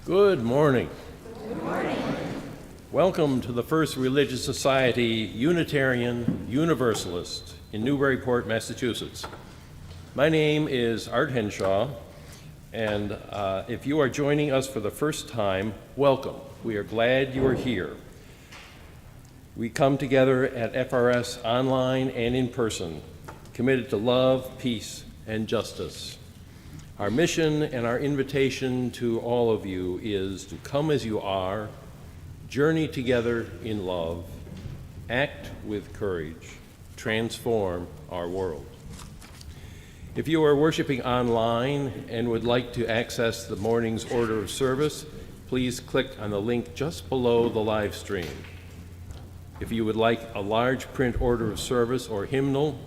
Good morning. Good morning. Welcome to the First Religious Society Unitarian Universalist in Newburyport, Massachusetts. My name is Art Henshaw, and if you are joining us for the first time, welcome. We are glad you are here. We come together at FRS online and in person, committed to love, peace, and justice. Our mission and our invitation to all of you is to come as you are, journey together in love, act with courage, transform our world. If you are worshiping online and would like to access the morning's order of service, please click on the link just below the live stream. If you would like a large print order of service or hymnal,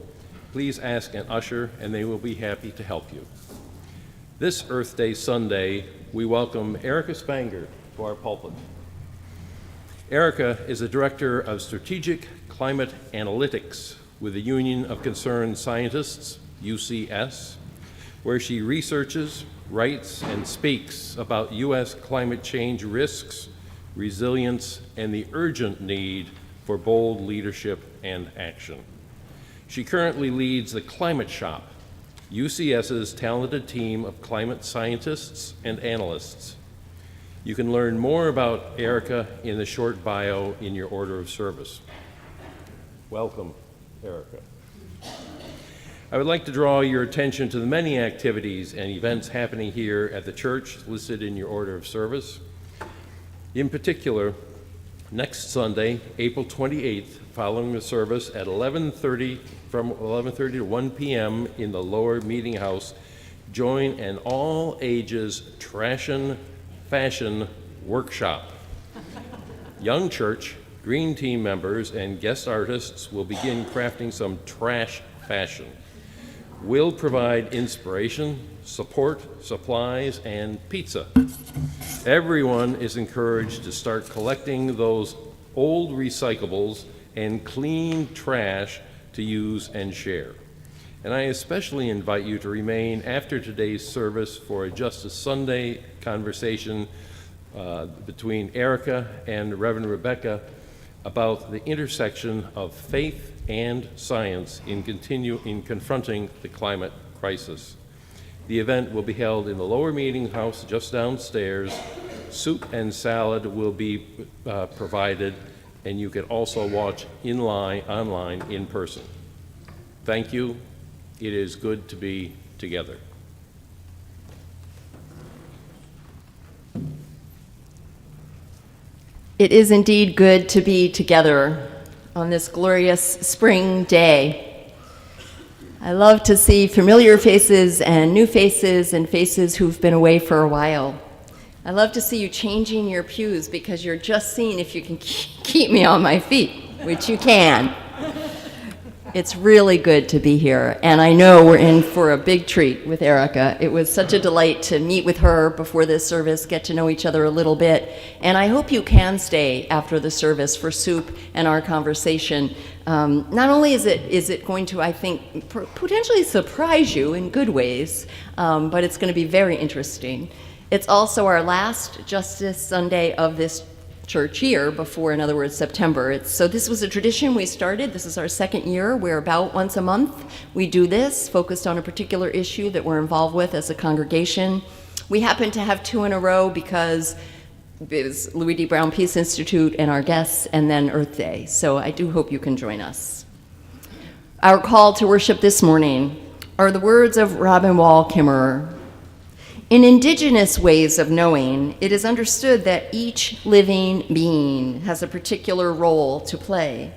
please ask an usher and they will be happy to help you. This Earth Day Sunday, we welcome Erica Spanger to our pulpit. Erica is the Director of Strategic Climate Analytics with the Union of Concerned Scientists, UCS, where she researches, writes, and speaks about U.S. climate change risks, resilience, and the urgent need for bold leadership and action. She currently leads the Climate Shop, UCS's talented team of climate scientists and analysts. You can learn more about Erica in the short bio in your order of service. Welcome, Erica. I would like to draw your attention to the many activities and events happening here at the church listed in your order of service. In particular, next Sunday, April 28th, following the service at from 11:30 to 1 p.m. in the lower meeting house, join an all-ages Trashin' Fashion workshop. Young Church, Green Team members, and guest artists will begin crafting some trash fashion. We'll provide inspiration, support, supplies, and pizza. Everyone is encouraged to start collecting those old recyclables and clean trash to use and share. And I especially invite you to remain after today's service for a Justice Sunday conversation between Erica and Reverend Rebecca about the intersection of faith and science in confronting the climate crisis. The event will be held in the lower meeting house just downstairs. Soup and salad will be provided, and you can also watch online in person. Thank you. It is good to be together. It is indeed good to be together on this glorious spring day. I love to see familiar faces and new faces and faces who've been away for a while. I love to see you changing your pews because you're just seeing if you can keep me on my feet, which you can. It's really good to be here, and I know we're in for a big treat with Erica. It was such a delight to meet with her before this service, get to know each other a little bit, and I hope you can stay after the service for soup and our conversation. Not only is it going to, I think, potentially surprise you in good ways, but it's going to be very interesting. It's also our last Justice Sunday of this church year before, in other words, September. So this was a tradition we started. This is our second year. We're about once a month. We do this, focused on a particular issue that we're involved with as a congregation. We happen to have 2 in a row because it was Louis D. Brown Peace Institute and our guests, and then Earth Day. So I do hope you can join us. Our call to worship this morning are the words of Robin Wall Kimmerer. In indigenous ways of knowing, it is understood that each living being has a particular role to play.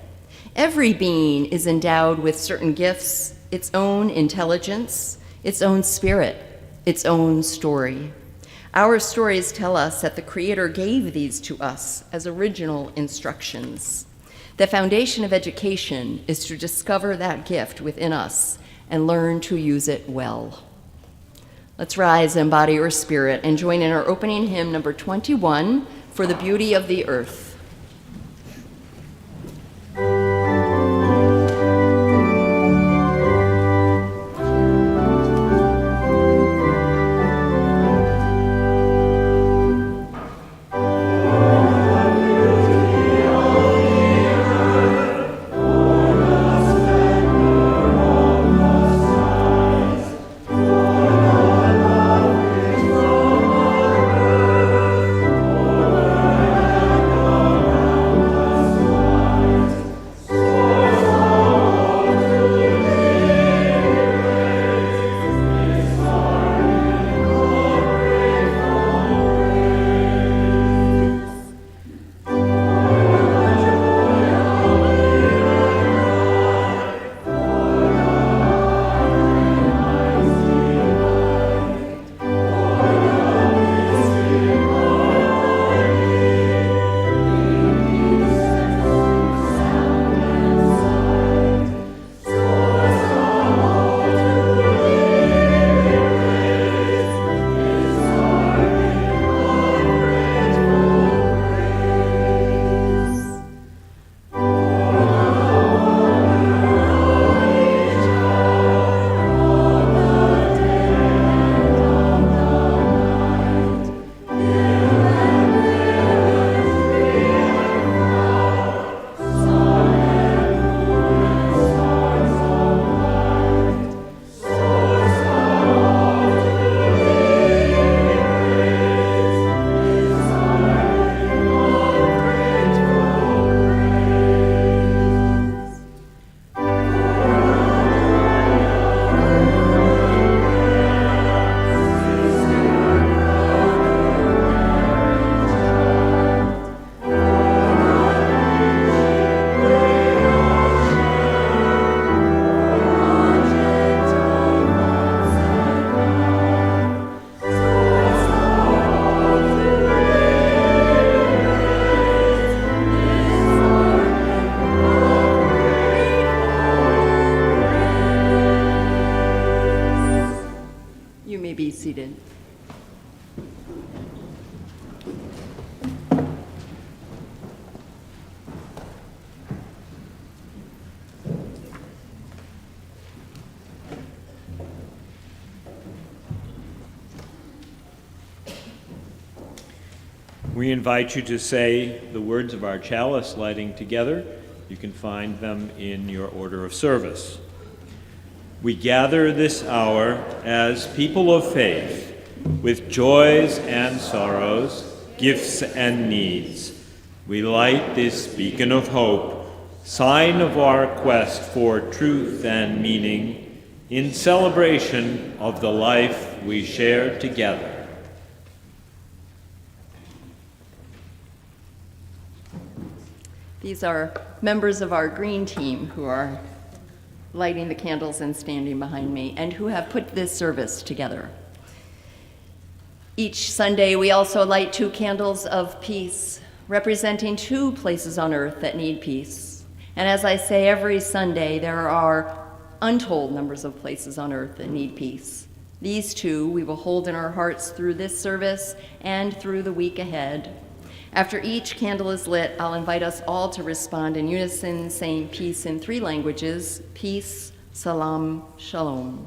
Every being is endowed with certain gifts, its own intelligence, its own spirit, its own story. Our stories tell us that the Creator gave these to us as original instructions. The foundation of education is to discover that gift within us and learn to use it well. Let's rise and embody our spirit and join in our opening hymn number 21, For the Beauty of the Earth. Oh, We invite you to say the words of our chalice lighting together. You can find them in your order of service. We gather this hour as people of faith, with joys and sorrows, gifts and needs. We light this beacon of hope, sign of our quest for truth and meaning, in celebration of the life we share together. These are members of our Green Team who are lighting the candles and standing behind me, and who have put this service together. Each Sunday, we also light 2 candles of peace, representing 2 places on earth that need peace. And as I say every Sunday, there are untold numbers of places on earth that need peace. These 2 we will hold in our hearts through this service and through the week ahead. After each candle is lit, I'll invite us all to respond in unison, saying peace in 3 languages: peace, salam, shalom.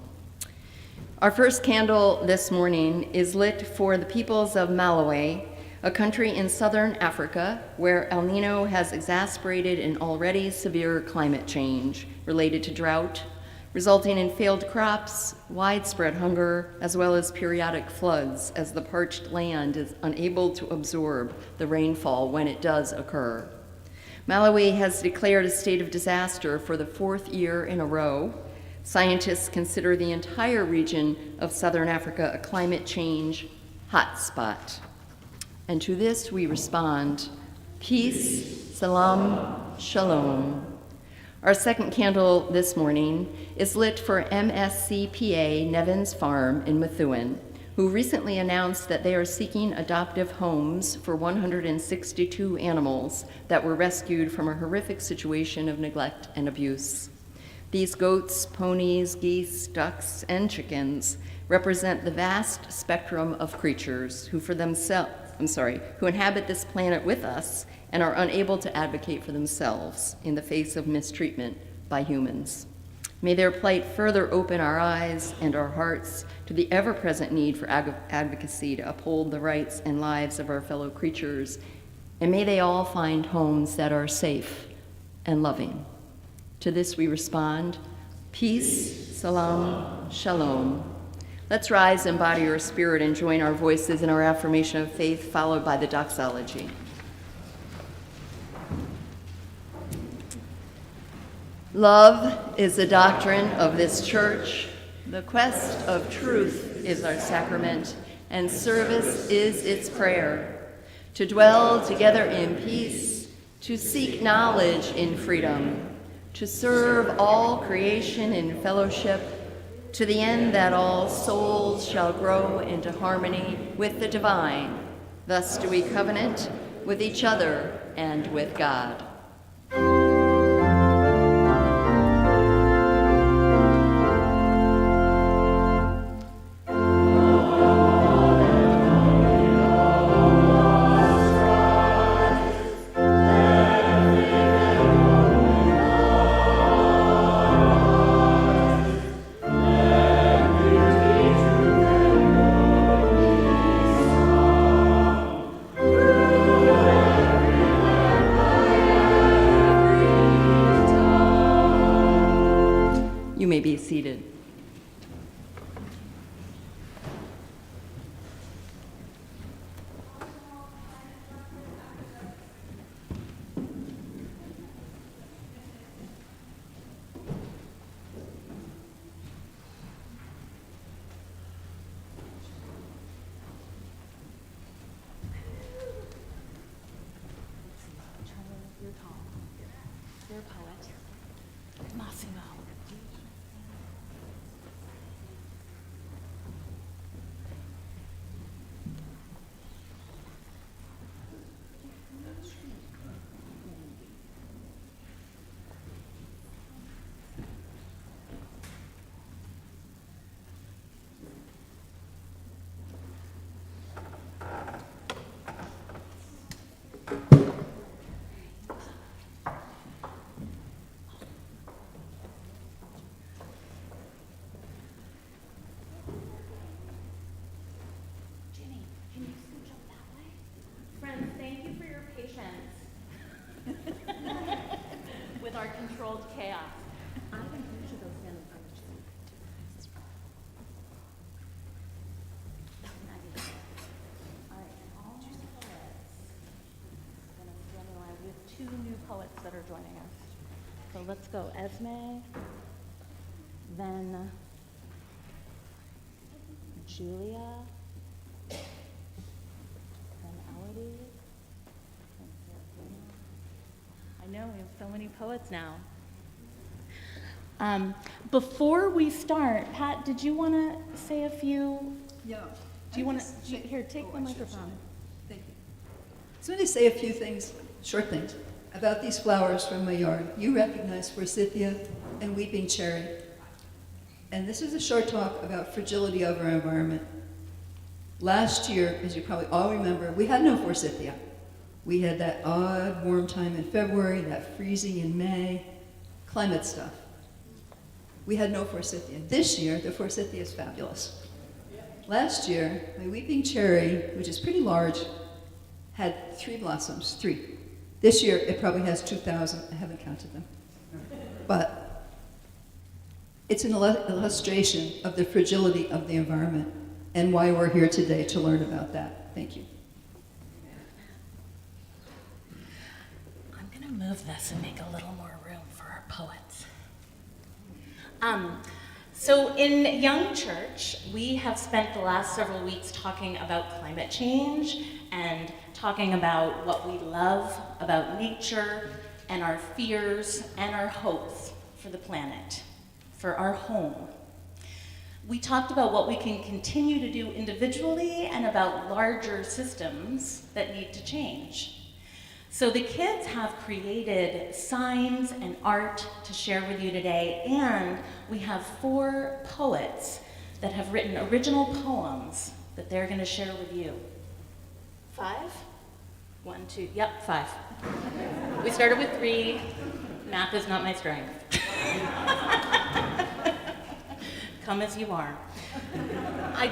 Our first candle this morning is lit for the peoples of Malawi, a country in southern Africa where El Nino has exacerbated an already severe climate change related to drought, resulting in failed crops, widespread hunger, as well as periodic floods as the parched land is unable to absorb the rainfall when it does occur. Malawi has declared a state of disaster for the 4th year in a row. Scientists consider the entire region of southern Africa a climate change hotspot. And to this we respond, peace, salam, shalom. Our second candle this morning is lit for MSCPA Nevins Farm in Methuen, who recently announced that they are seeking adoptive homes for 162 animals that were rescued from a horrific situation of neglect and abuse. These goats, ponies, geese, ducks, and chickens represent the vast spectrum of creatures who inhabit this planet with us and are unable to advocate for themselves in the face of mistreatment by humans. May their plight further open our eyes and our hearts to the ever-present need for advocacy to uphold the rights and lives of our fellow creatures, and may they all find homes that are safe and loving. To this we respond, peace, salam, shalom. Let's rise, embody our spirit, and join our voices in our affirmation of faith, followed by the doxology. Love is the doctrine of this church. The quest of truth is our sacrament, and service is its prayer. To dwell together in peace, to seek knowledge in freedom, to serve all creation in fellowship, to the end that all souls shall grow into harmony with the divine. Thus do we covenant with each other and with God. poets that are joining us. So let's go Esme, then Julia, then Elodie, then Serafina. I know, we have so many poets now. Before we start, Pat, did you want to say a few? Yeah. Do you want to, here, take the microphone. Thank you. So I'm going to say a few things, short things, about these flowers from my yard. You recognize forsythia and weeping cherry. And this is a short talk about fragility of our environment. Last year, as you probably all remember, we had no forsythia. We had that odd warm time in February, that freezing in May, climate stuff. We had no forsythia. This year, the forsythia is fabulous. Last year, my weeping cherry, which is pretty large, had 3 blossoms, 3. This year, it probably has 2,000. I haven't counted them. But it's an illustration of the fragility of the environment and why we're here today to learn about that. Thank you. I'm going to move this and make a little more room for our poets. So in Young Church, we have spent the last several weeks talking about climate change and talking about what we love about nature and our fears and our hopes for the planet, for our home. We talked about what we can continue to do individually and about larger systems that need to change. So the kids have created signs and art to share with you today, and we have 4 poets that have written original poems that they're going to share with you. 5? 1, 2, yep, 5. We started with 3. Math is not my strength. Come as you are. I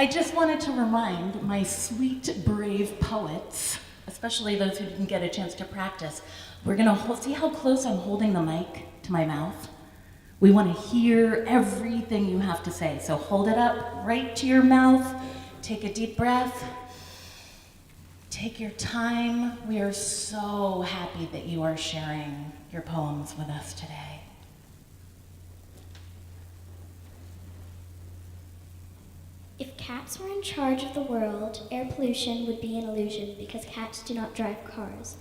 just wanted to remind my sweet, brave poets, especially those who didn't get a chance to practice, we're gonna see how close I'm holding the mic to my mouth? We wanna hear everything you have to say, so hold it up right to your mouth, take a deep breath, take your time. We are so happy that you are sharing your poems with us today. If cats were in charge of the world, air pollution would be an illusion because cats do not drive cars.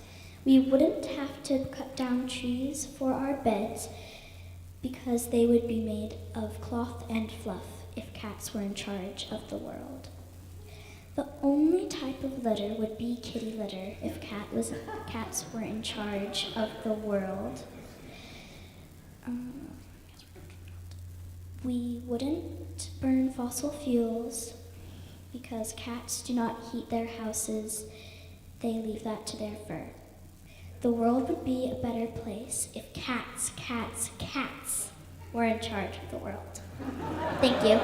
We wouldn't have to cut down trees for our beds because they would be made of cloth and fluff if cats were in charge of the world. The only type of litter would be kitty litter if cats were in charge of the world. We wouldn't burn fossil fuels because cats do not heat their houses. They leave that to their fur. The world would be a better place if cats were in charge of the world. Thank you.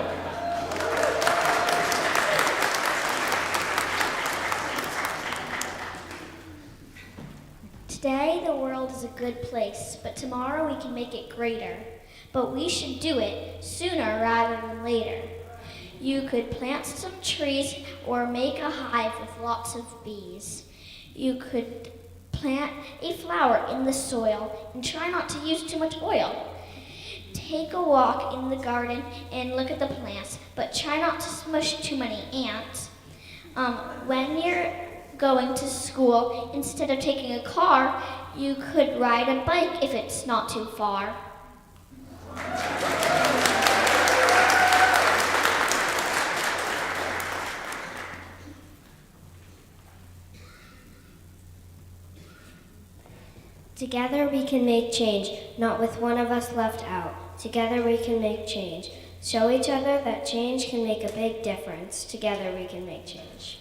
Today, the world is a good place, but tomorrow we can make it greater. But we should do it sooner rather than later. You could plant some trees or make a hive with lots of bees. You could plant a flower in the soil and try not to use too much oil. Take a walk in the garden and look at the plants, but try not to smush too many ants. When you're going to school, instead of taking a car, you could ride a bike if it's not too far. Together we can make change, not with one of us left out. Together we can make change. Show each other that change can make a big difference. Together we can make change.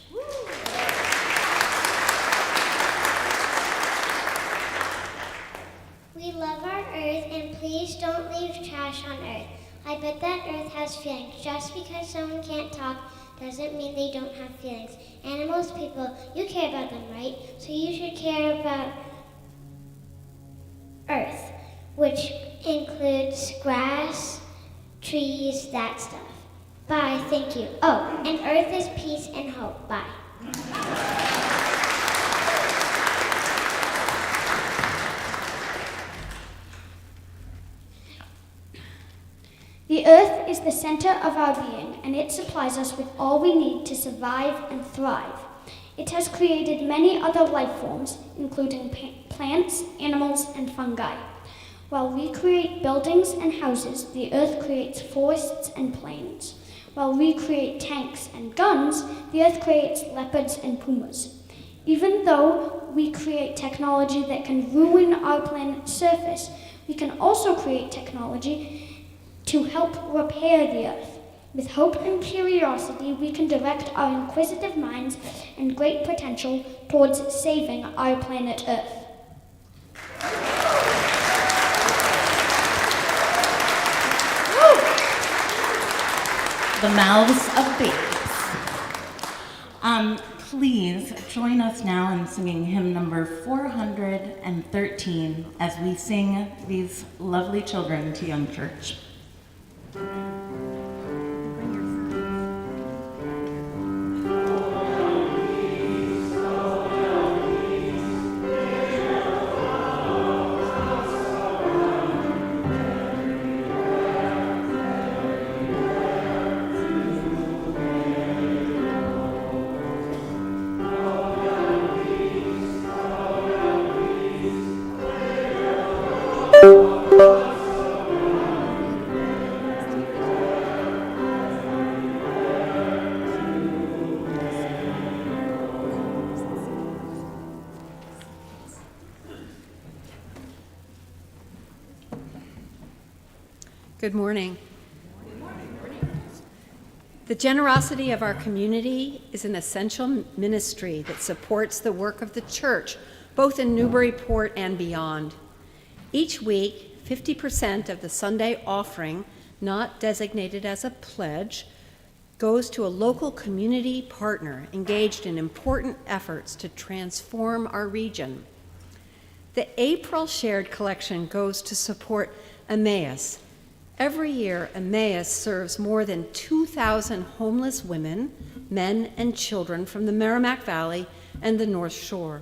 We love our Earth, and please don't leave trash on Earth. I bet that Earth has feelings. Just because someone can't talk doesn't mean they don't have feelings. Animals, people, you care about them, right? So you should care about Earth, which includes grass, trees, that stuff. Bye, thank you. Oh, and Earth is peace and hope. Bye. is the center of our being, and it supplies us with all we need to survive and thrive. It has created many other life forms, including plants, animals, and fungi. While we create buildings and houses, the earth creates forests and plains. While we create tanks and guns, the earth creates leopards and pumas. Even though we create technology that can ruin our planet's surface, we can also create technology to help repair the earth. With hope and curiosity, we can direct our inquisitive minds and great potential towards saving our planet Earth. The mouths of babes. Please join us now in singing hymn number 413 as we sing these lovely children to Young Church. Good morning. The generosity of our community is an essential ministry that supports the work of the church, both in Newburyport and beyond. Each week, 50% of the Sunday offering, not designated as a pledge, goes to a local community partner engaged in important efforts to transform our region. The April shared collection goes to support Emmaus. Every year, Emmaus serves more than 2,000 homeless women, men, and children from the Merrimack Valley and the North Shore.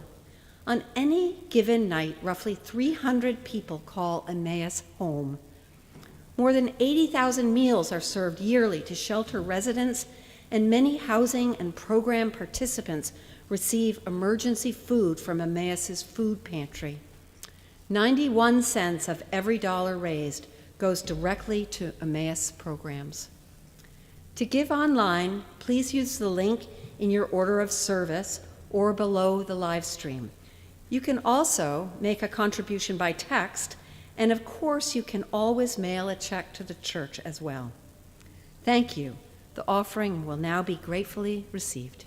On any given night, roughly 300 people call Emmaus home. More than 80,000 meals are served yearly to shelter residents, and many housing and program participants receive emergency food from Emmaus's food pantry. 91 cents of every dollar raised goes directly to Emmaus programs. To give online, please use the link in your order of service or below the live stream. You can also make a contribution by text, and of course you can always mail a check to the church as well. Thank you. The offering will now be gratefully received.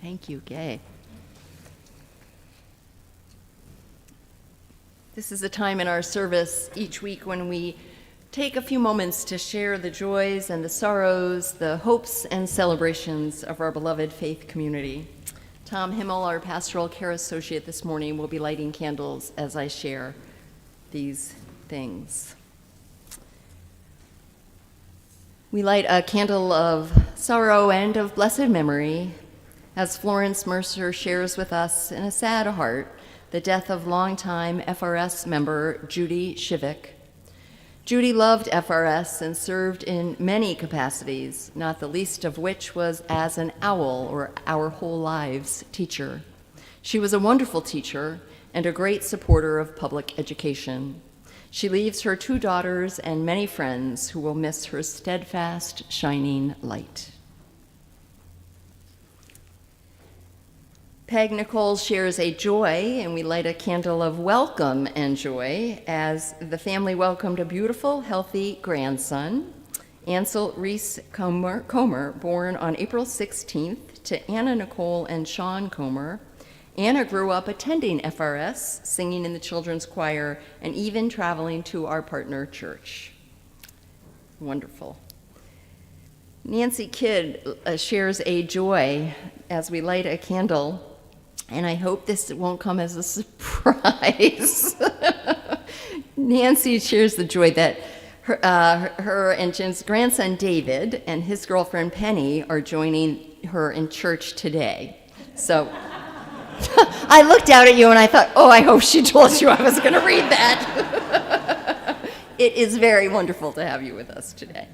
Thank you, Gay. This is a time in our service each week when we take a few moments to share the joys and the sorrows, the hopes and celebrations of our beloved faith community. Tom Himmel, our pastoral care associate this morning, will be lighting candles as I share these things. We light a candle of sorrow and of blessed memory as Florence Mercer shares with us in a sad heart the death of longtime FRS member Judy Shivik. Judy loved FRS and served in many capacities, not the least of which was as an OWL, or Our Whole Lives teacher. She was a wonderful teacher and a great supporter of public education. She leaves her 2 daughters and many friends who will miss her steadfast, shining light. Peg Nicole shares a joy, and we light a candle of welcome and joy as the family welcomed a beautiful, healthy grandson, Ansel Reese Comer, born on April 16th to Anna Nicole and Sean Comer. Anna grew up attending FRS, singing in the children's choir, and even traveling to our partner church. Wonderful. Nancy Kidd shares a joy as we light a candle, and I hope this won't come as a surprise. Nancy shares the joy that her and Jim's grandson David and his girlfriend Penny are joining her in church today. So I looked out at you and I thought, oh, I hope she told you I was going to read that. It is very wonderful to have you with us today.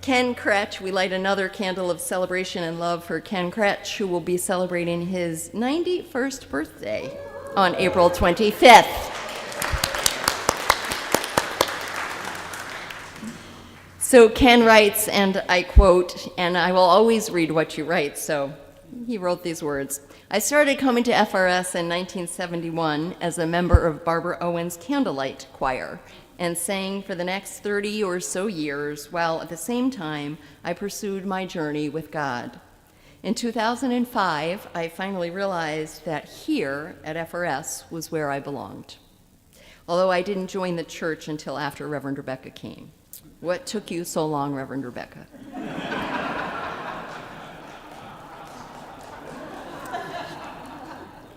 Ken Kretsch, we light another candle of celebration and love for Ken Kretsch, who will be celebrating his 91st birthday on April 25th. So Ken writes, and I quote, and I will always read what you write, so he wrote these words. I started coming to FRS in 1971 as a member of Barbara Owen's Candlelight Choir and sang for the next 30 or so years, while at the same time I pursued my journey with God. In 2005, I finally realized that here at FRS was where I belonged, although I didn't join the church until after Reverend Rebecca came. What took you so long, Reverend Rebecca?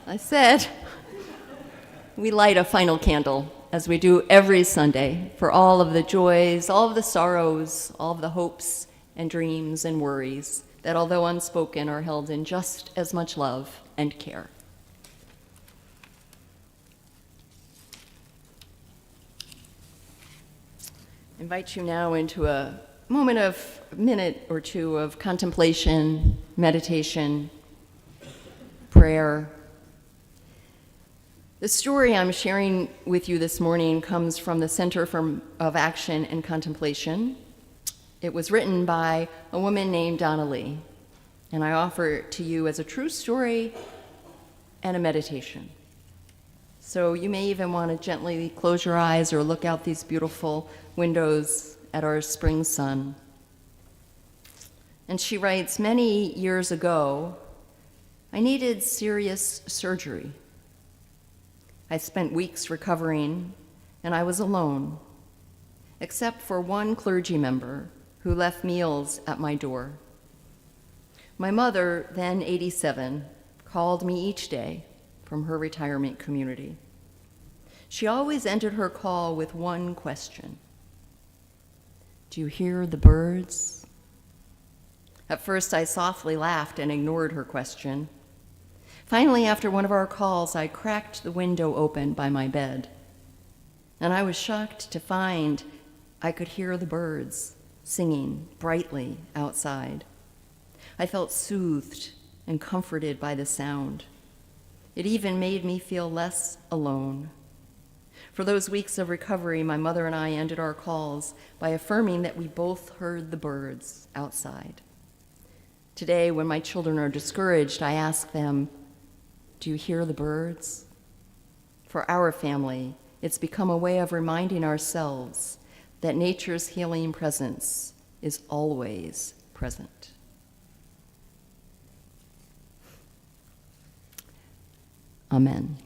I said, we light a final candle, as we do every Sunday, for all of the joys, all of the sorrows, all of the hopes and dreams and worries that, although unspoken, are held in just as much love and care. I invite you now into a minute or two of contemplation, meditation, prayer. The story I'm sharing with you this morning comes from the Center of Action and Contemplation. It was written by a woman named Donna Lee, and I offer it to you as a true story and a meditation. So you may even want to gently close your eyes or look out these beautiful windows at our spring sun. And she writes, many years ago, I needed serious surgery. I spent weeks recovering, and I was alone, except for one clergy member who left meals at my door. My mother, then 87, called me each day from her retirement community. She always ended her call with one question. Do you hear the birds? At first, I softly laughed and ignored her question. Finally, after one of our calls, I cracked the window open by my bed, and I was shocked to find I could hear the birds singing brightly outside. I felt soothed and comforted by the sound. It even made me feel less alone. For those weeks of recovery, my mother and I ended our calls by affirming that we both heard the birds outside. Today, when my children are discouraged, I ask them, do you hear the birds? For our family, it's become a way of reminding ourselves that nature's healing presence is always present. Amen.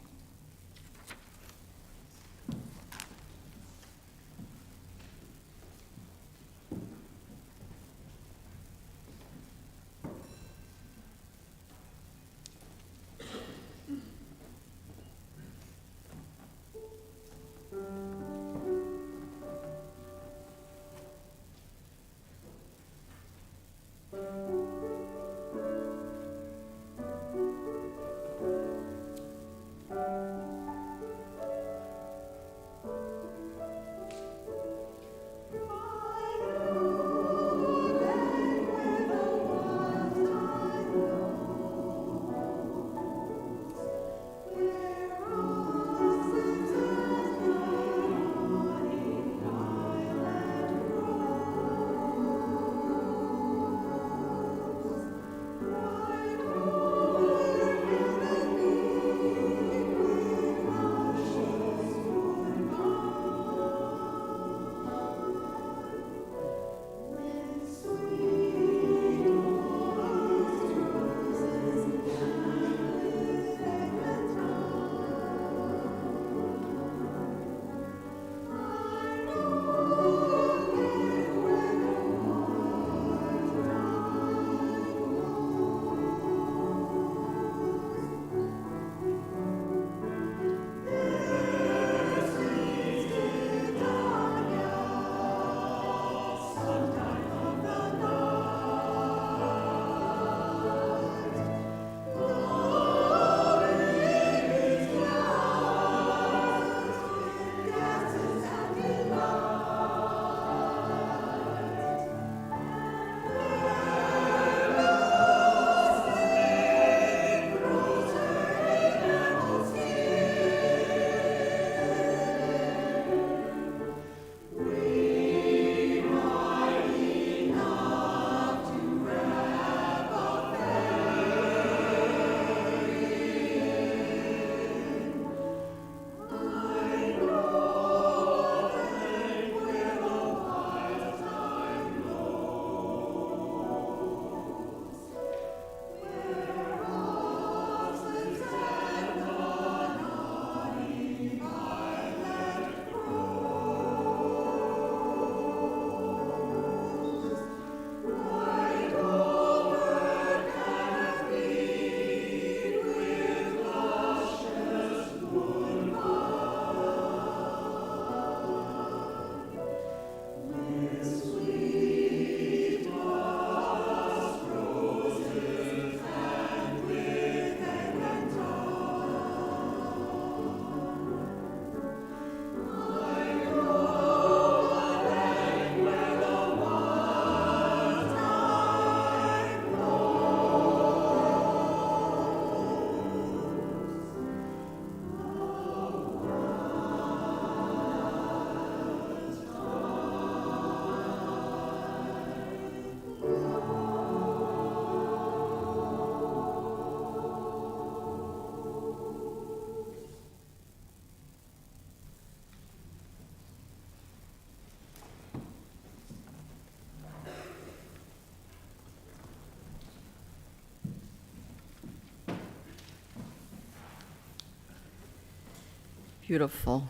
Beautiful.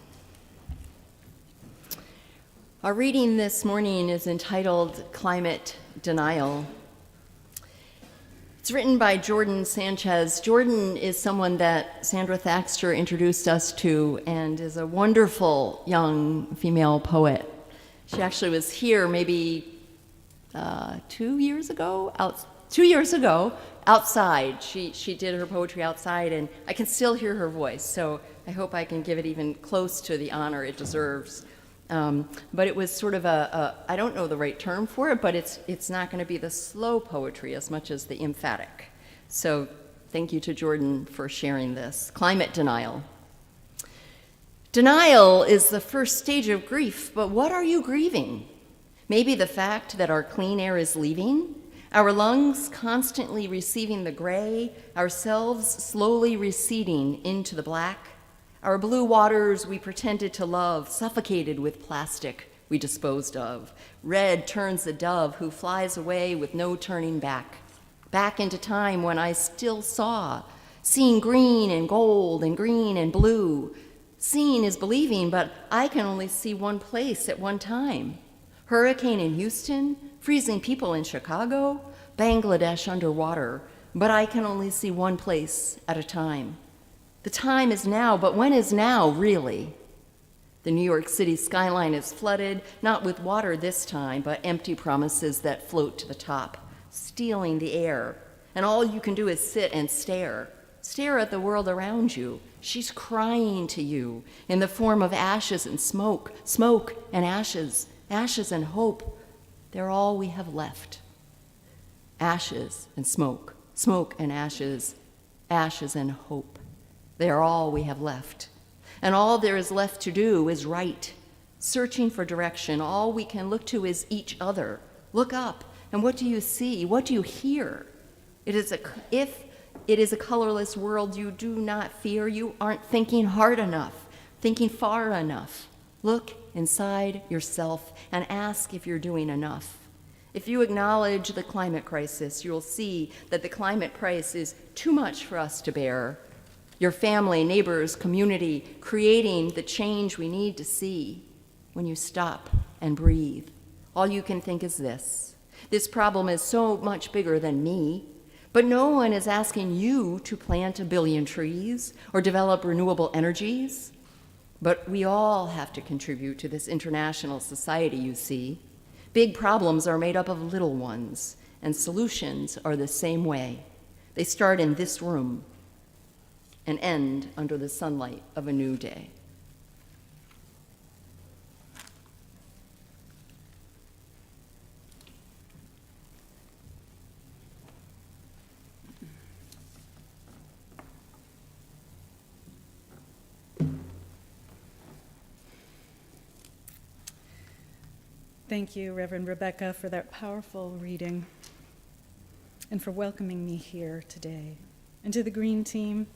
Our reading this morning is entitled Climate Denial. It's written by Jordan Sanchez. Jordan is someone that Sandra Thaxter introduced us to and is a wonderful young female poet. She actually was here maybe 2 years ago, outside. She did her poetry outside, and I can still hear her voice, so I hope I can give it even close to the honor it deserves. But it was sort of I don't know the right term for it, but it's not going to be the slow poetry as much as the emphatic. So thank you to Jordan for sharing this. Climate denial. Denial is the first stage of grief, but what are you grieving? Maybe the fact that our clean air is leaving, our lungs constantly receiving the gray, ourselves slowly receding into the black, our blue waters we pretended to love, suffocated with plastic we disposed of. Red turns the dove who flies away with no turning back, back into time when I still saw seeing green and gold and green and blue. Seeing is believing, but I can only see one place at one time. Hurricane in Houston, freezing people in Chicago, Bangladesh underwater, but I can only see one place at a time. The time is now, but when is now, really? The New York City skyline is flooded, not with water this time, but empty promises that float to the top, stealing the air. And all you can do is sit and stare. Stare at the world around you. She's crying to you in the form of ashes and smoke, smoke and ashes, ashes and hope. They're all we have left. Ashes and smoke, smoke and ashes, ashes and hope. They are all we have left. And all there is left to do is right. Searching for direction, all we can look to is each other. Look up, and what do you see? What do you hear? If it is a colorless world you do not fear, you aren't thinking hard enough, thinking far enough. Look inside yourself and ask if you're doing enough. If you acknowledge the climate crisis, you'll see that the climate price is too much for us to bear. Your family, neighbors, community, creating the change we need to see. When you stop and breathe, all you can think is this. This problem is so much bigger than me, but no one is asking you to plant 1 billion trees or develop renewable energies. But we all have to contribute to this international society, you see. Big problems are made up of little ones, and solutions are the same way. They start in this room and end under the sunlight of a new day. Thank you, Reverend Rebecca, for that powerful reading and for welcoming me here today. And to the Green Team,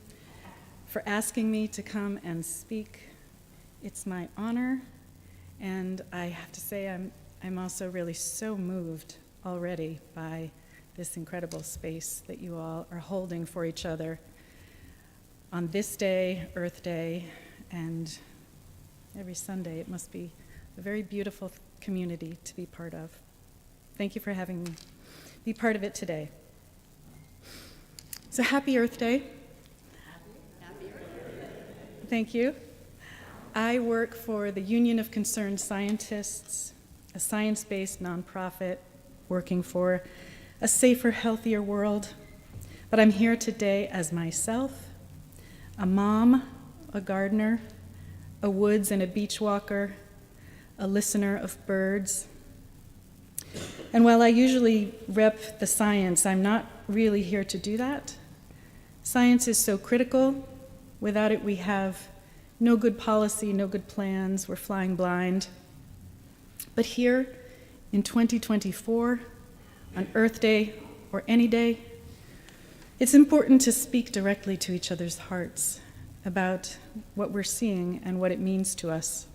for asking me to come and speak. It's my honor, and I have to say I'm also really so moved already by this incredible space that you all are holding for each other on this day, Earth Day, and every Sunday. It must be a very beautiful community to be part of. Thank you for having me be part of it today. So happy Earth Day. Happy Earth Day. Thank you. I work for the Union of Concerned Scientists, a science-based nonprofit working for a safer, healthier world. But I'm here today as myself, a mom, a gardener, a woods and a beach walker, a listener of birds. And while I usually rep the science, I'm not really here to do that. Science is so critical. Without it, we have no good policy, no good plans. We're flying blind. But here in 2024, on Earth Day or any day, it's important to speak directly to each other's hearts about what we're seeing and what it means to us.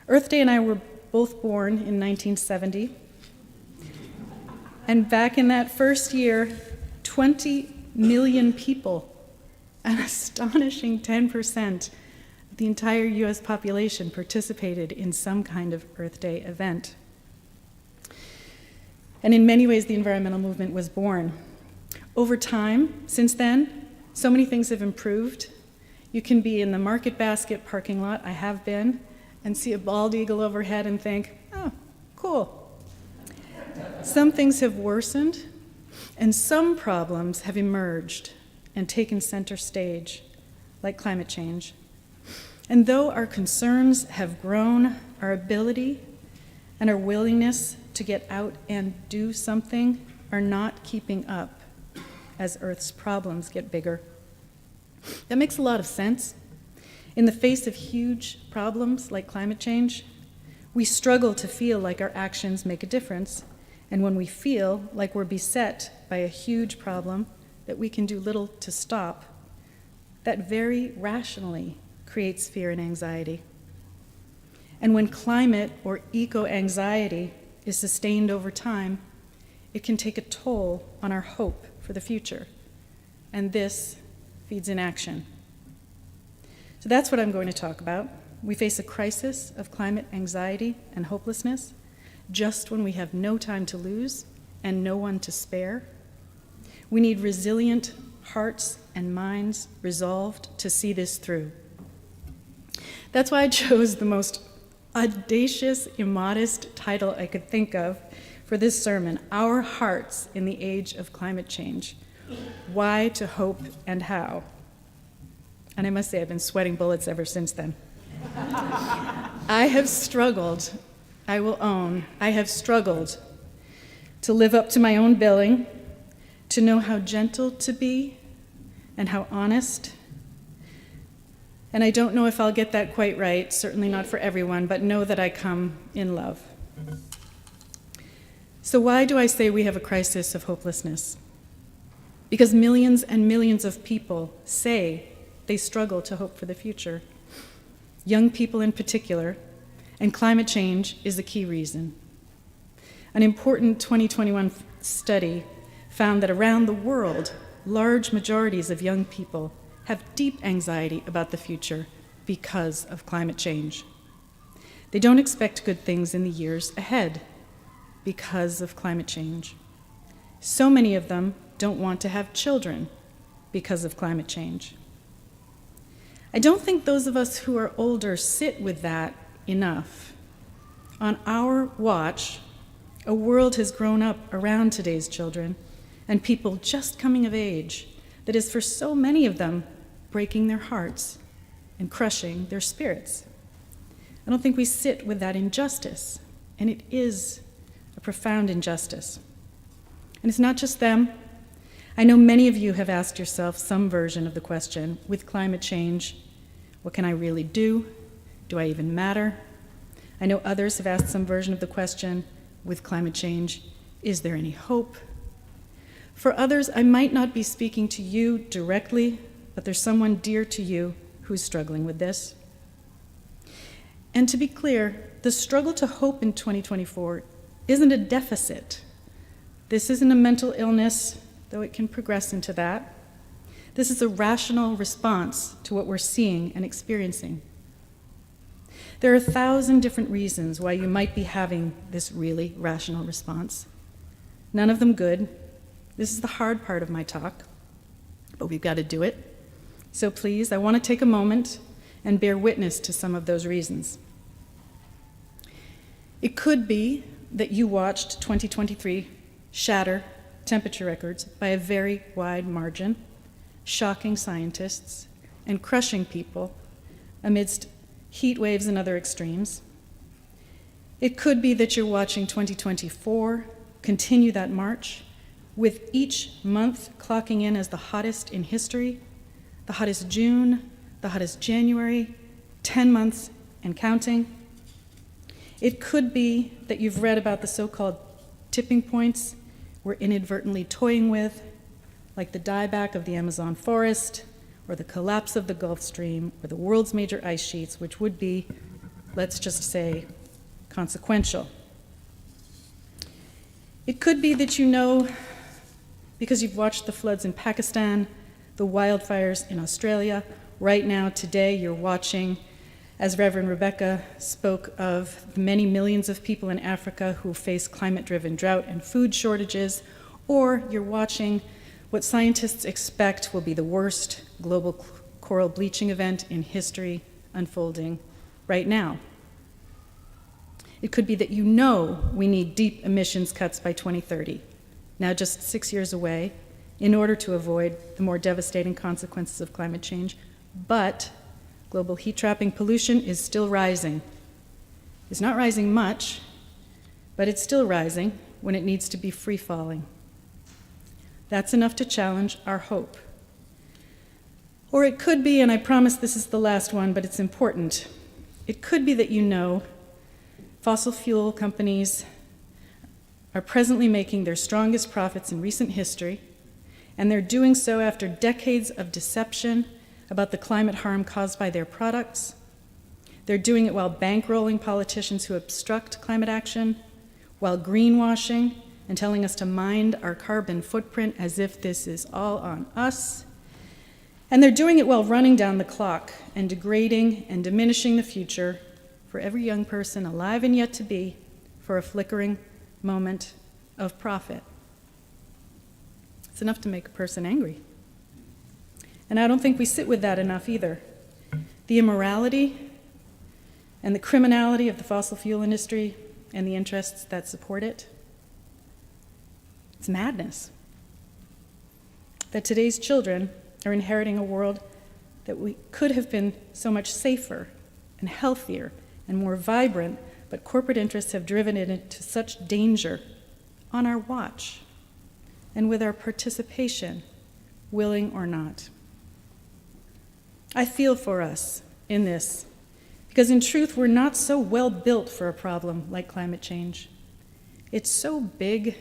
Earth Day and I were both born in 1970. And back in that first year, 20 million people, an astonishing 10% of the entire US population, participated in some kind of Earth Day event. And in many ways, the environmental movement was born. Over time, since then, so many things have improved. You can be in the Market Basket parking lot, I have been, and see a bald eagle overhead and think, oh, cool. Some things have worsened, and some problems have emerged and taken center stage, like climate change. And though our concerns have grown, our ability and our willingness to get out and do something are not keeping up as Earth's problems get bigger. That makes a lot of sense. In the face of huge problems like climate change, we struggle to feel like our actions make a difference. And when we feel like we're beset by a huge problem that we can do little to stop, that very rationally creates fear and anxiety. And when climate or eco-anxiety is sustained over time, it can take a toll on our hope for the future. and this feeds inaction. So that's what I'm going to talk about. We face a crisis of climate anxiety and hopelessness just when we have no time to lose and no one to spare. We need resilient hearts and minds resolved to see this through. That's why I chose the most audacious, immodest title I could think of for this sermon, Our Hearts in the Age of Climate Change. Why to Hope and How. And I must say, I've been sweating bullets ever since then. I have struggled, I will own, I have struggled to live up to my own billing, to know how gentle to be and how honest. And I don't know if I'll get that quite right, certainly not for everyone, but know that I come in love. So why do I say we have a crisis of hopelessness? Because millions and millions of people say they struggle to hope for the future. Young people in particular, and climate change is a key reason. An important 2021 study found that around the world, large majorities of young people have deep anxiety about the future because of climate change. They don't expect good things in the years ahead because of climate change. So many of them don't want to have children because of climate change. I don't think those of us who are older sit with that enough. On our watch, a world has grown up around today's children and people just coming of age that is for so many of them breaking their hearts and crushing their spirits. I don't think we sit with that injustice, and it is a profound injustice. And it's not just them. I know many of you have asked yourself some version of the question, with climate change, what can I really do? Do I even matter? I know others have asked some version of the question, with climate change, is there any hope? For others, I might not be speaking to you directly, but there's someone dear to you who's struggling with this. And to be clear, the struggle to hope in 2024 isn't a deficit. This isn't a mental illness, though it can progress into that. This is a rational response to what we're seeing and experiencing. There are 1,000 different reasons why you might be having this really rational response. None of them good. This is the hard part of my talk, but we've got to do it. So please, I want to take a moment and bear witness to some of those reasons. It could be that you watched 2023 shatter temperature records by a very wide margin, shocking scientists and crushing people amidst heat waves and other extremes. It could be that you're watching 2024 continue that march, with each month clocking in as the hottest in history, the hottest June, the hottest January, 10 months and counting. It could be that you've read about the so-called tipping points we're inadvertently toying with, like the dieback of the Amazon forest, or the collapse of the Gulf Stream, or the world's major ice sheets, which would be, let's just say, consequential. It could be that you know, because you've watched the floods in Pakistan, the wildfires in Australia. Right now, today, you're watching, as Reverend Rebecca spoke of, many millions of people in Africa who face climate-driven drought and food shortages, or you're watching what scientists expect will be the worst global coral bleaching event in history unfolding right now. It could be that you know we need deep emissions cuts by 2030, now just 6 years away, in order to avoid the more devastating consequences of climate change, but global heat-trapping pollution is still rising. It's not rising much, but it's still rising when it needs to be free-falling. That's enough to challenge our hope. Or it could be, and I promise this is the last one, but it's important, it could be that you know fossil fuel companies are presently making their strongest profits in recent history, and they're doing so after decades of deception about the climate harm caused by their products. They're doing it while bankrolling politicians who obstruct climate action, while greenwashing and telling us to mind our carbon footprint as if this is all on us. And they're doing it while running down the clock and degrading and diminishing the future for every young person alive and yet to be for a flickering moment of profit. It's enough to make a person angry. And I don't think we sit with that enough either. The immorality and the criminality of the fossil fuel industry and the interests that support it. It's madness that today's children are inheriting a world that we could have been so much safer and healthier and more vibrant, but corporate interests have driven it into such danger on our watch and with our participation, willing or not. I feel for us in this, because in truth, we're not so well built for a problem like climate change. It's so big,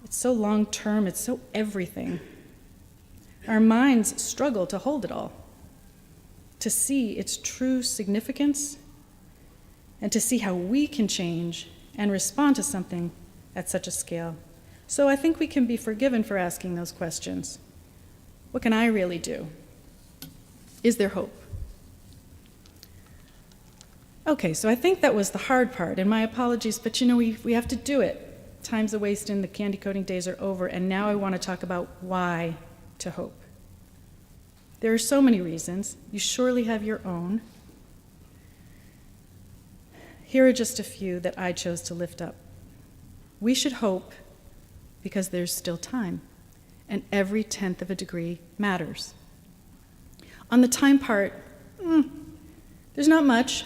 it's so long-term, it's so everything. Our minds struggle to hold it all, to see its true significance, and to see how we can change and respond to something at such a scale. So I think we can be forgiven for asking those questions. What can I really do? Is there hope? Okay, so I think that was the hard part, and my apologies, but we have to do it. Time's a waste and the candy coating days are over, and now I want to talk about why to hope. There are so many reasons. You surely have your own. Here are just a few that I chose to lift up. We should hope because there's still time, and every 1/10 of a degree matters. On the time part, there's not much.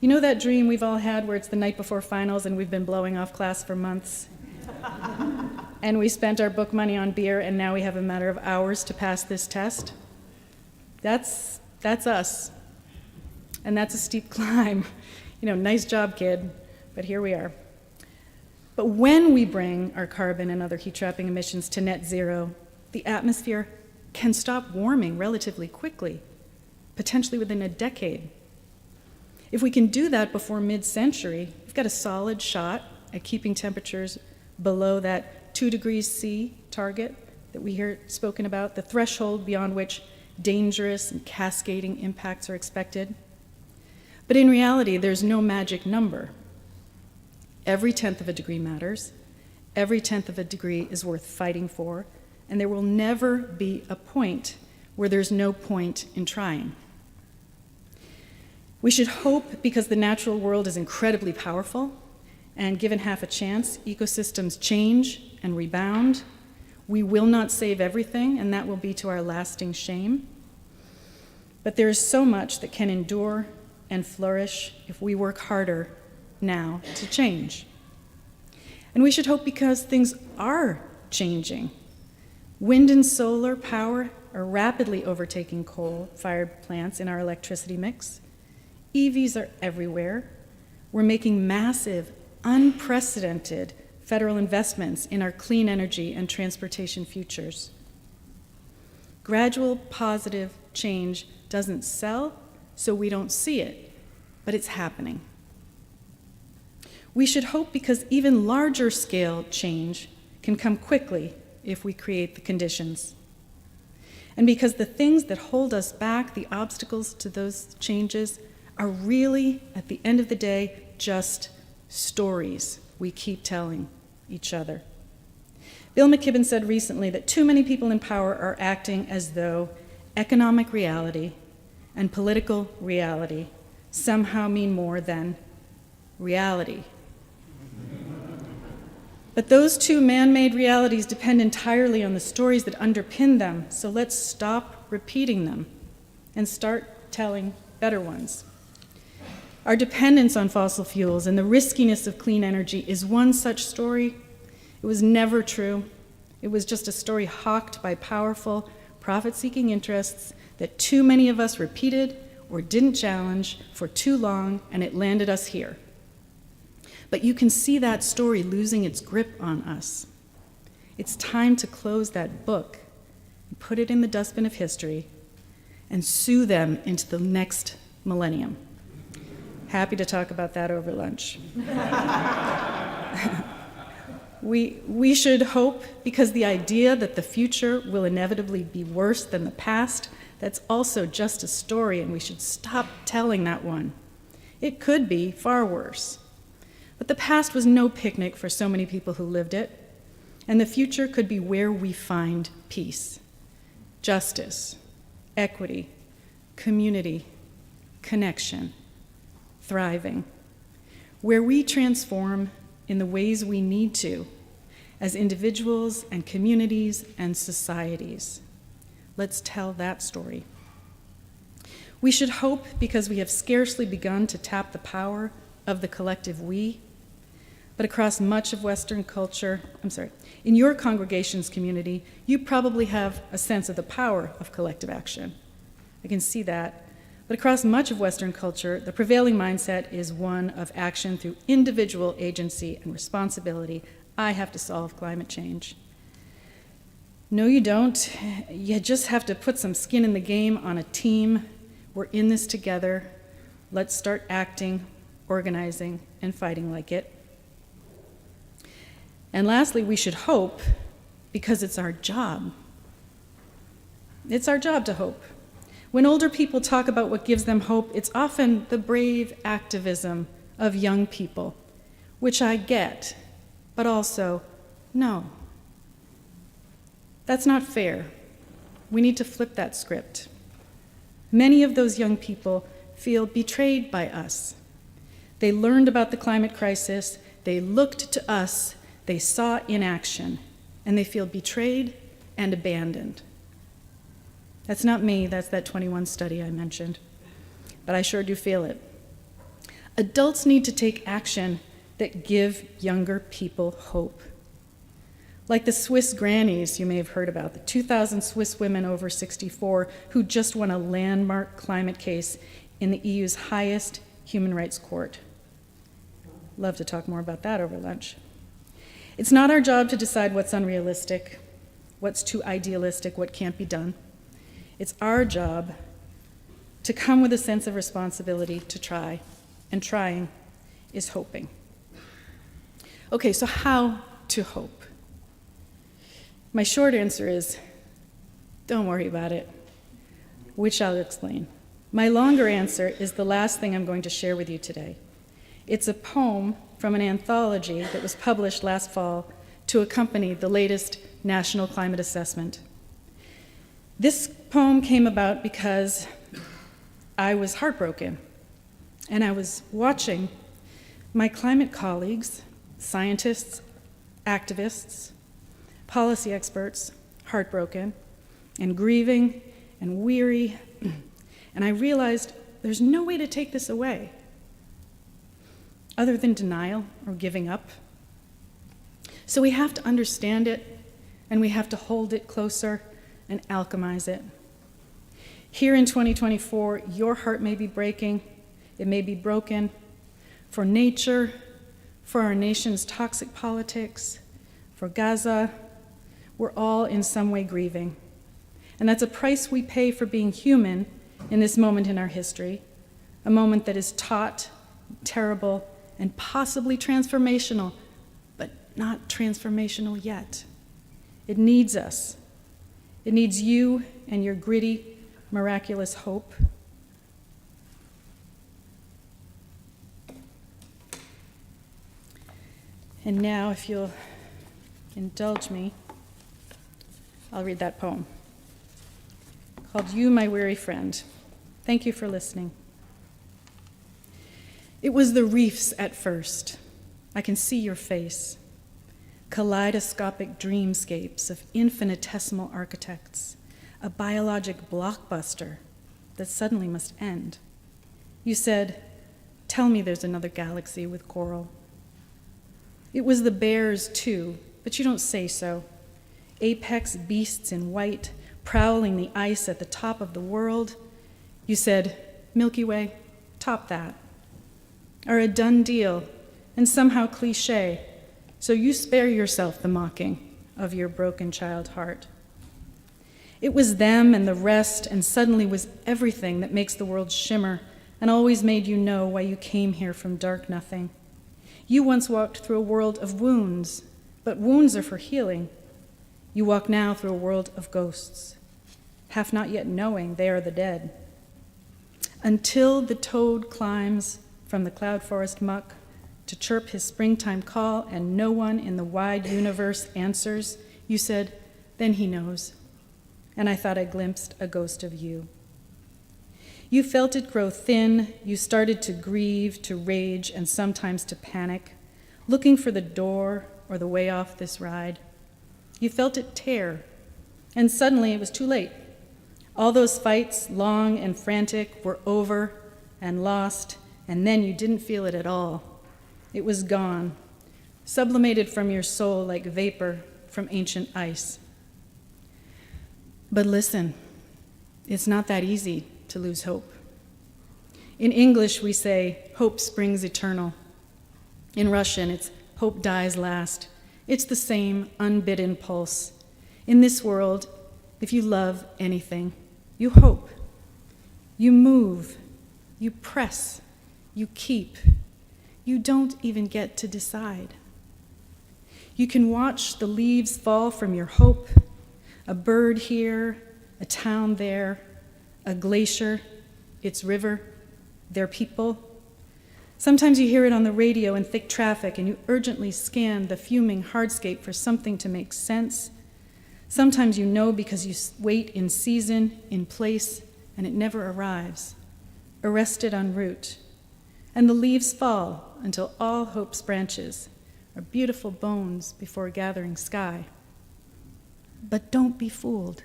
You know that dream we've all had where it's the night before finals and we've been blowing off class for months? And we spent our book money on beer and now we have a matter of hours to pass this test? That's us. And that's a steep climb. Nice job, kid, but here we are. But when we bring our carbon and other heat-trapping emissions to net zero, the atmosphere can stop warming relatively quickly, potentially within a decade. If we can do that before mid-century, we've got a solid shot at keeping temperatures below that 2 degrees C target that we hear spoken about, the threshold beyond which dangerous and cascading impacts are expected. But in reality, there's no magic number. Every 1/10 of a degree matters. Every 1/10 of a degree is worth fighting for, and there will never be a point where there's no point in trying. We should hope because the natural world is incredibly powerful, and given half a chance, ecosystems change and rebound. We will not save everything, and that will be to our lasting shame. But there is so much that can endure and flourish if we work harder now to change. And we should hope because things are changing. Wind and solar power are rapidly overtaking coal-fired plants in our electricity mix. EVs are everywhere. We're making massive, unprecedented federal investments in our clean energy and transportation futures. Gradual positive change doesn't sell, so we don't see it, but it's happening. We should hope because even larger scale change can come quickly if we create the conditions. And because the things that hold us back, the obstacles to those changes, are really, at the end of the day, just stories we keep telling each other. Bill McKibben said recently that too many people in power are acting as though economic reality and political reality somehow mean more than reality. But those two man-made realities depend entirely on the stories that underpin them, so let's stop repeating them and start telling better ones. Our dependence on fossil fuels and the riskiness of clean energy is one such story. It was never true. It was just a story hawked by powerful, profit-seeking interests that too many of us repeated or didn't challenge for too long, and it landed us here. But you can see that story losing its grip on us. It's time to close that book and put it in the dustbin of history and sue them into the next millennium. Happy to talk about that over lunch. We should hope because the idea that the future will inevitably be worse than the past, that's also just a story, and we should stop telling that one. It could be far worse. But the past was no picnic for so many people who lived it, and the future could be where we find peace, justice, equity, community, connection, thriving, where we transform in the ways we need to as individuals and communities and societies. Let's tell that story. We should hope because we have scarcely begun to tap the power of the collective we, but across much of Western culture, in your congregation's community, you probably have a sense of the power of collective action. I can see that. But across much of Western culture, the prevailing mindset is one of action through individual agency and responsibility. I have to solve climate change. No, you don't. You just have to put some skin in the game on a team. We're in this together. Let's start acting, organizing, and fighting like it. And lastly, we should hope because it's our job. It's our job to hope. When older people talk about what gives them hope, it's often the brave activism of young people, which I get, but also, no. That's not fair. We need to flip that script. Many of those young people feel betrayed by us. They learned about the climate crisis, they looked to us, they saw inaction, and they feel betrayed and abandoned. That's not me, that's that 21 study I mentioned, but I sure do feel it. Adults need to take action that give younger people hope. Like the Swiss grannies you may have heard about, the 2,000 Swiss women over 64 who just won a landmark climate case in the EU's highest human rights court. Love to talk more about that over lunch. It's not our job to decide what's unrealistic, what's too idealistic, what can't be done. It's our job to come with a sense of responsibility to try, and trying is hoping. Okay, so how to hope? My short answer is, don't worry about it, which I'll explain. My longer answer is the last thing I'm going to share with you today. It's a poem from an anthology that was published last fall to accompany the latest National Climate Assessment. This poem came about because I was heartbroken, and I was watching my climate colleagues, scientists, activists, policy experts, heartbroken and grieving and weary, and I realized there's no way to take this away other than denial or giving up. So we have to understand it, and we have to hold it closer and alchemize it. Here in 2024, your heart may be breaking, it may be broken for nature, for our nation's toxic politics, for Gaza. We're all in some way grieving. And that's a price we pay for being human in this moment in our history, a moment that is taut, terrible, and possibly transformational, but not transformational yet. It needs us. It needs you and your gritty, miraculous hope. And now, if you'll indulge me, I'll read that poem called You, My Weary Friend. Thank you for listening. It was the reefs at first. I can see your face. Kaleidoscopic dreamscapes of infinitesimal architects, a biologic blockbuster that suddenly must end. You said, tell me there's another galaxy with coral. It was the bears too, but you don't say so. Apex beasts in white, prowling the ice at the top of the world. You said, Milky Way, top that. Are a done deal, and somehow cliche, so you spare yourself the mocking of your broken child heart. It was them and the rest, and suddenly was everything that makes the world shimmer and always made you know why you came here from dark nothing. You once walked through a world of wounds, But wounds are for healing. You walk now through a world of ghosts, half not yet knowing they are the dead. Until the toad climbs from the cloud forest muck to chirp his springtime call and no one in the wide universe answers, you said, then he knows. And I thought I glimpsed a ghost of you. You felt it grow thin, you started to grieve, to rage, and sometimes to panic, looking for the door or the way off this ride. You felt it tear, and suddenly it was too late. All those fights, long and frantic, were over and lost, and then you didn't feel it at all. It was gone, sublimated from your soul like vapor from ancient ice. But listen, it's not that easy to lose hope. In English, we say, hope springs eternal. In Russian, it's hope dies last. It's the same unbidden pulse. In this world, if you love anything, you hope. You move. You press. You keep. You don't even get to decide. You can watch the leaves fall from your hope, a bird here, a town there, a glacier, its river, their people. Sometimes you hear it on the radio in thick traffic and you urgently scan the fuming hardscape for something to make sense. Sometimes you know because you wait in season, in place, and it never arrives, arrested en route. And the leaves fall until all hope's branches are beautiful bones before a gathering sky. But don't be fooled.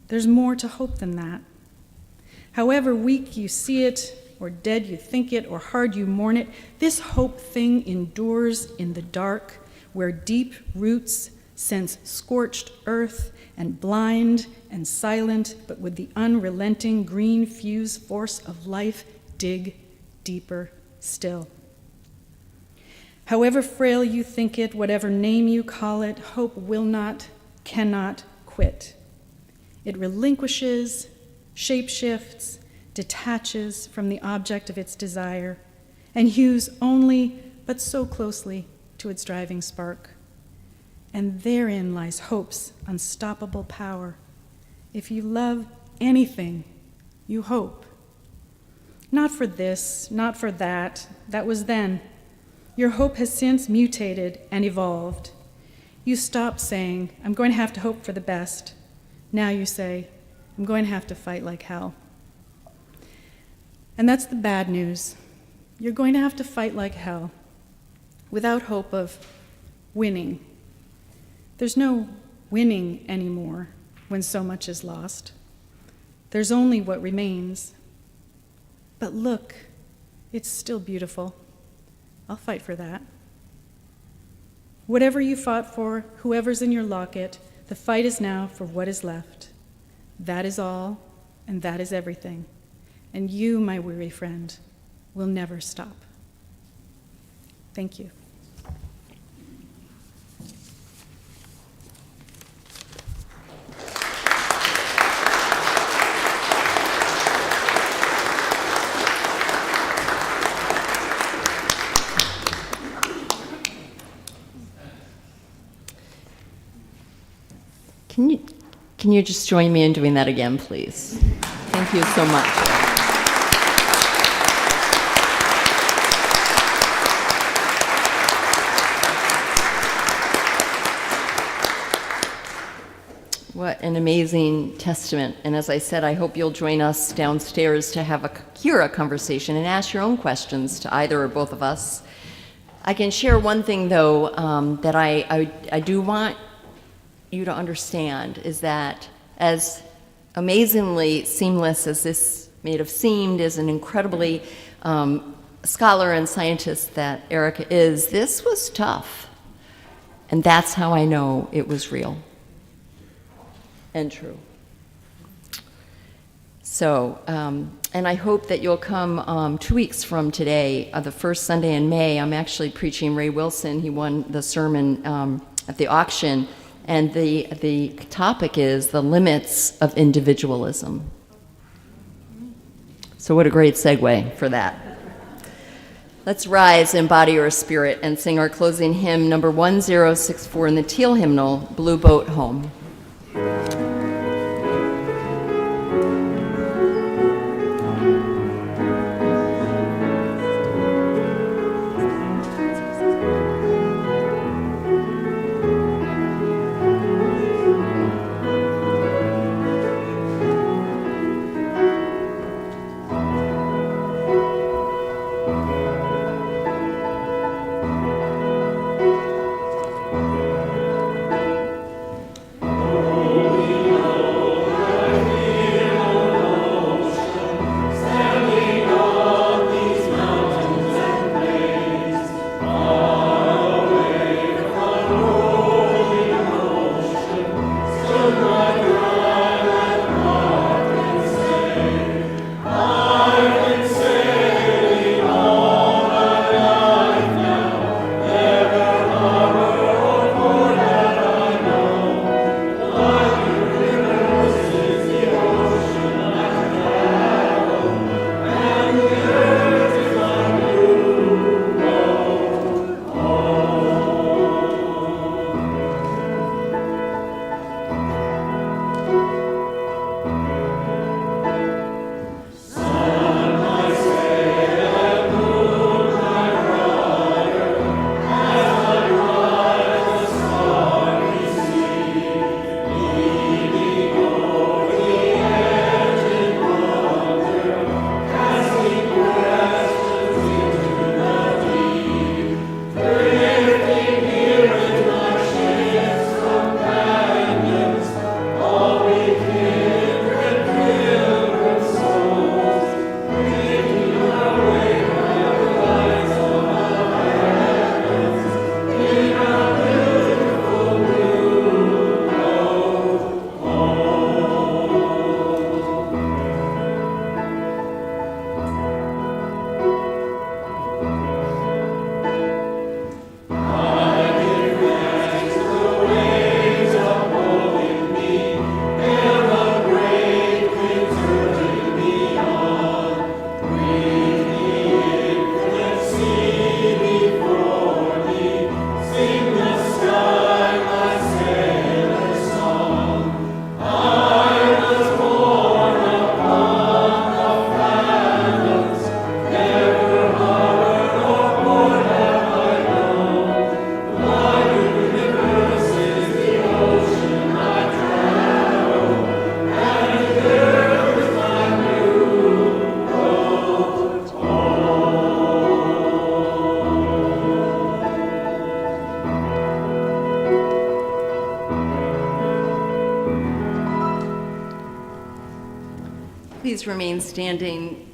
There's more to hope than that. However weak you see it, or dead you think it, or hard you mourn it, this hope thing endures in the dark, where deep roots sense scorched earth and blind and silent, but with the unrelenting green fuse force of life, dig deeper still. However frail you think it, whatever name you call it, hope will not, cannot quit. It relinquishes, shapeshifts, detaches from the object of its desire, and hews only, but so closely, to its driving spark. And therein lies hope's unstoppable power. If you love anything, you hope. Not for this, not for that. That was then. Your hope has since mutated and evolved. You stopped saying, I'm going to have to hope for the best. Now you say, I'm going to have to fight like hell. And that's the bad news. You're going to have to fight like hell without hope of winning. There's no winning anymore when so much is lost. There's only what remains. But look, it's still beautiful. I'll fight for that. Whatever you fought for, whoever's in your locket, the fight is now for what is left. That is all, and that is everything. And you, my weary friend, will never stop. Thank you. Can you just join me in doing that again, please? Thank you so much. What an amazing testament. And as I said, I hope you'll join us downstairs to hear a conversation and ask your own questions to either or both of us. I can share one thing, though, that I do want you to understand is that as amazingly seamless as this may have seemed, as an incredibly scholar and scientist that Erica is, this was tough. And that's how I know it was real and true. So, and I hope that you'll come 2 weeks from today, the first Sunday in May. I'm actually preaching Ray Wilson. He won the sermon at the auction. And the topic is the limits of individualism. So what a great segue for that. Let's rise in body or spirit and sing our closing hymn, number 1064 in the Teal hymnal, Blue Boat Home. Please remain standing.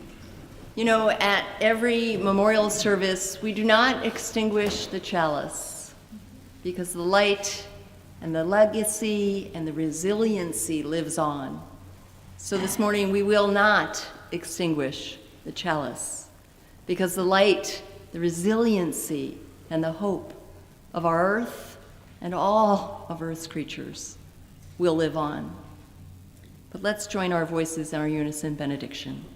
You know, at every memorial service, we do not extinguish the chalice because the light and the legacy and the resiliency lives on. So this morning, we will not extinguish the chalice because the light, the resiliency, and the hope of our earth and all of Earth's creatures will live on. But let's join our voices in our unison benediction.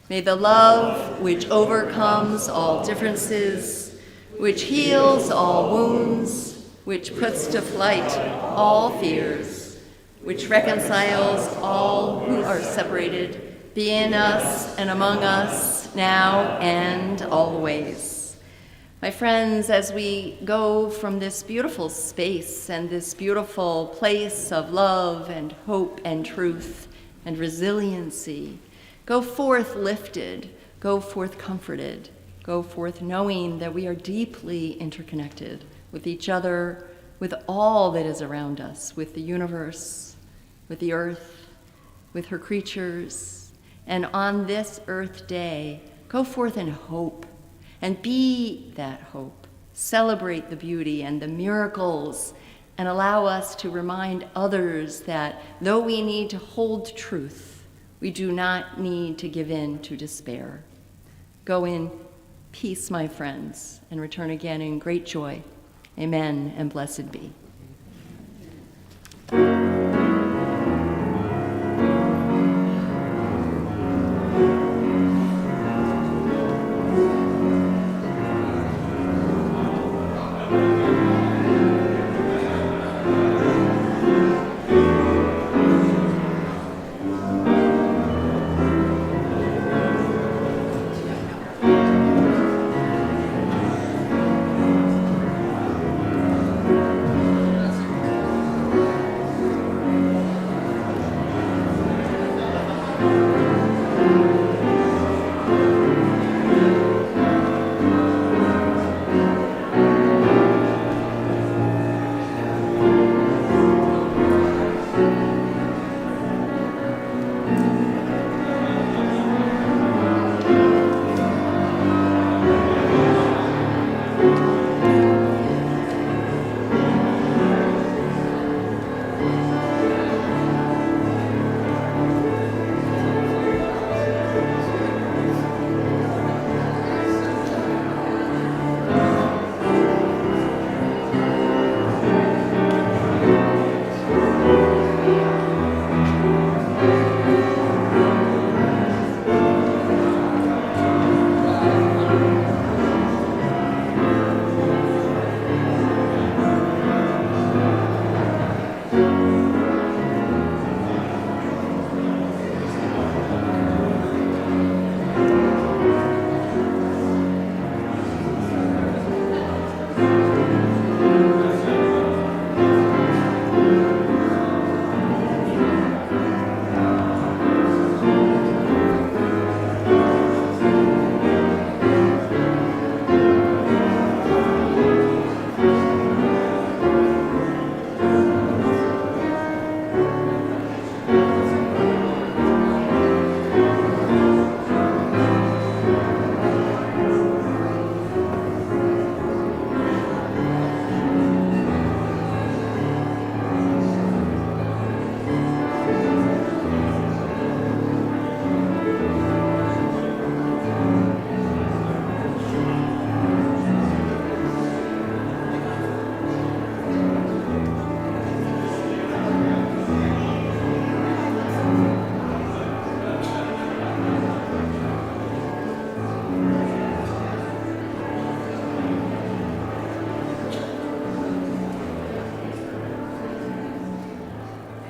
May the love which overcomes all differences, which heals all wounds, which puts to flight all fears, which reconciles all who are separated, be in us and among us now and always. My friends, as we go from this beautiful space and this beautiful place of love and hope and truth and resiliency, go forth lifted, go forth comforted, go forth knowing that we are deeply interconnected with each other, with all that is around us, with the universe, with the earth, with her creatures. And on this Earth Day, go forth in hope and be that hope. Celebrate the beauty and the miracles and allow us to remind others that though we need to hold truth, we do not need to give in to despair. Go in peace, my friends, and return again in great joy. Amen, and blessed be.